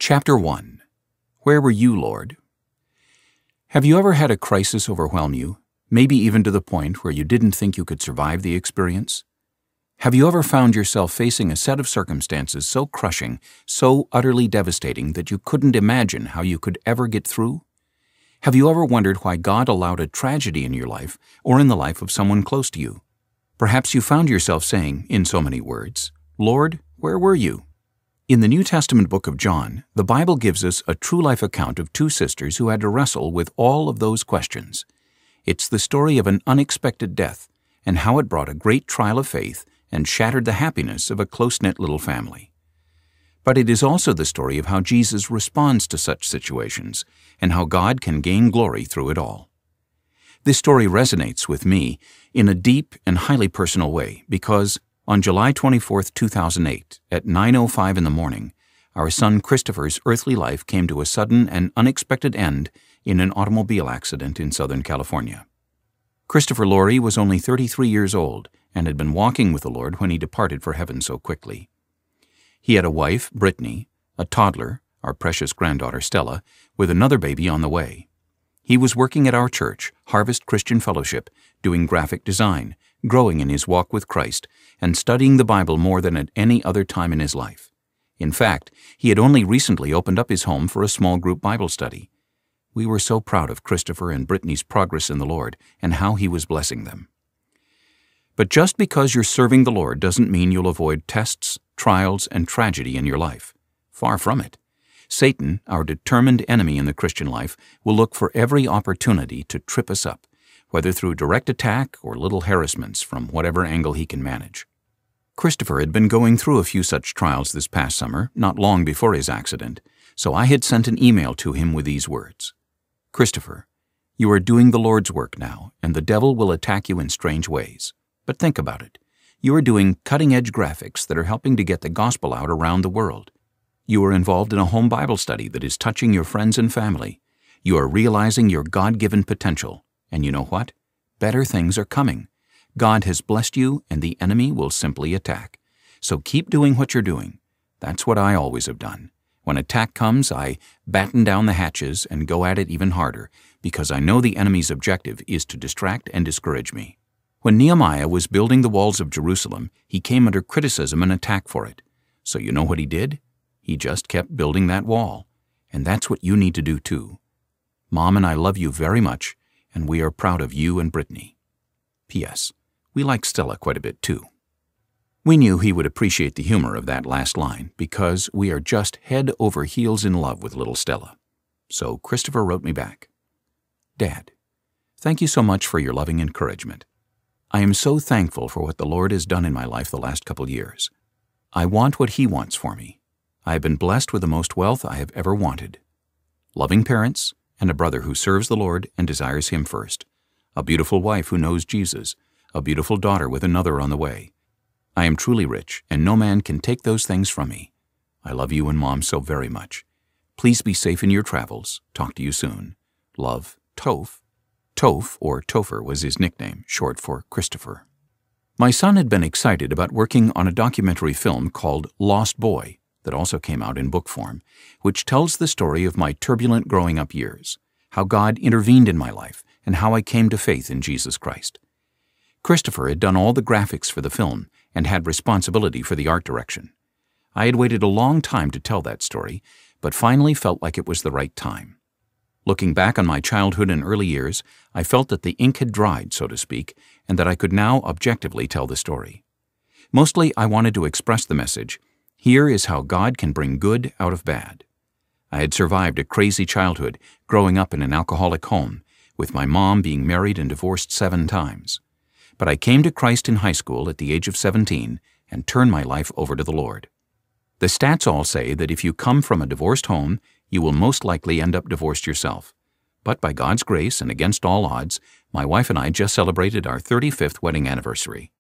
Chapter 1. Where Were You, Lord? Have you ever had a crisis overwhelm you, maybe even to the point where you didn't think you could survive the experience? Have you ever found yourself facing a set of circumstances so crushing, so utterly devastating that you couldn't imagine how you could ever get through? Have you ever wondered why God allowed a tragedy in your life or in the life of someone close to you? Perhaps you found yourself saying, in so many words, "Lord, where were you?" In the New Testament book of John, the Bible gives us a true-life account of two sisters who had to wrestle with all of those questions. It's the story of an unexpected death and how it brought a great trial of faith and shattered the happiness of a close-knit little family. But it is also the story of how Jesus responds to such situations and how God can gain glory through it all. This story resonates with me in a deep and highly personal way because on July 24, 2008, at 9:05 in the morning, our son Christopher's earthly life came to a sudden and unexpected end in an automobile accident in Southern California. Christopher Laurie was only 33 years old and had been walking with the Lord when he departed for heaven so quickly. He had a wife, Brittany, a toddler, our precious granddaughter Stella, with another baby on the way. He was working at our church, Harvest Christian Fellowship, doing graphic design, growing in his walk with Christ, and studying the Bible more than at any other time in his life. In fact, he had only recently opened up his home for a small group Bible study. We were so proud of Christopher and Brittany's progress in the Lord and how he was blessing them. But just because you're serving the Lord doesn't mean you'll avoid tests, trials, and tragedy in your life. Far from it. Satan, our determined enemy in the Christian life, will look for every opportunity to trip us up, whether through direct attack or little harassments from whatever angle he can manage. Christopher had been going through a few such trials this past summer, not long before his accident, so I had sent an email to him with these words. "Christopher, you are doing the Lord's work now, and the devil will attack you in strange ways. But think about it. You are doing cutting-edge graphics that are helping to get the gospel out around the world. You are involved in a home Bible study that is touching your friends and family. You are realizing your God-given potential. And you know what? Better things are coming. God has blessed you, and the enemy will simply attack. So keep doing what you're doing. That's what I always have done. When attack comes, I batten down the hatches and go at it even harder, because I know the enemy's objective is to distract and discourage me. When Nehemiah was building the walls of Jerusalem, he came under criticism and attack for it. So you know what he did? He just kept building that wall. And that's what you need to do too. Mom and I love you very much, and we are proud of you and Brittany. P.S. We like Stella quite a bit too." We knew he would appreciate the humor of that last line because we are just head over heels in love with little Stella. So Christopher wrote me back. "Dad, thank you so much for your loving encouragement. I am so thankful for what the Lord has done in my life the last couple years. I want what He wants for me. I have been blessed with the most wealth I have ever wanted. Loving parents, and a brother who serves the Lord and desires Him first. A beautiful wife who knows Jesus. A beautiful daughter with another on the way. I am truly rich, and no man can take those things from me. I love you and Mom so very much. Please be safe in your travels. Talk to you soon. Love, Toph." Toph, or Topher, was his nickname, short for Christopher. My son had been excited about working on a documentary film called Lost Boy that also came out in book form, which tells the story of my turbulent growing up years, how God intervened in my life, and how I came to faith in Jesus Christ. Christopher had done all the graphics for the film and had responsibility for the art direction. I had waited a long time to tell that story, but finally felt like it was the right time. Looking back on my childhood and early years, I felt that the ink had dried, so to speak, and that I could now objectively tell the story. Mostly, I wanted to express the message, here is how God can bring good out of bad. I had survived a crazy childhood, growing up in an alcoholic home, with my mom being married and divorced 7 times. But I came to Christ in high school at the age of 17 and turned my life over to the Lord. The stats all say that if you come from a divorced home, you will most likely end up divorced yourself. But by God's grace and against all odds, my wife and I just celebrated our 35th wedding anniversary.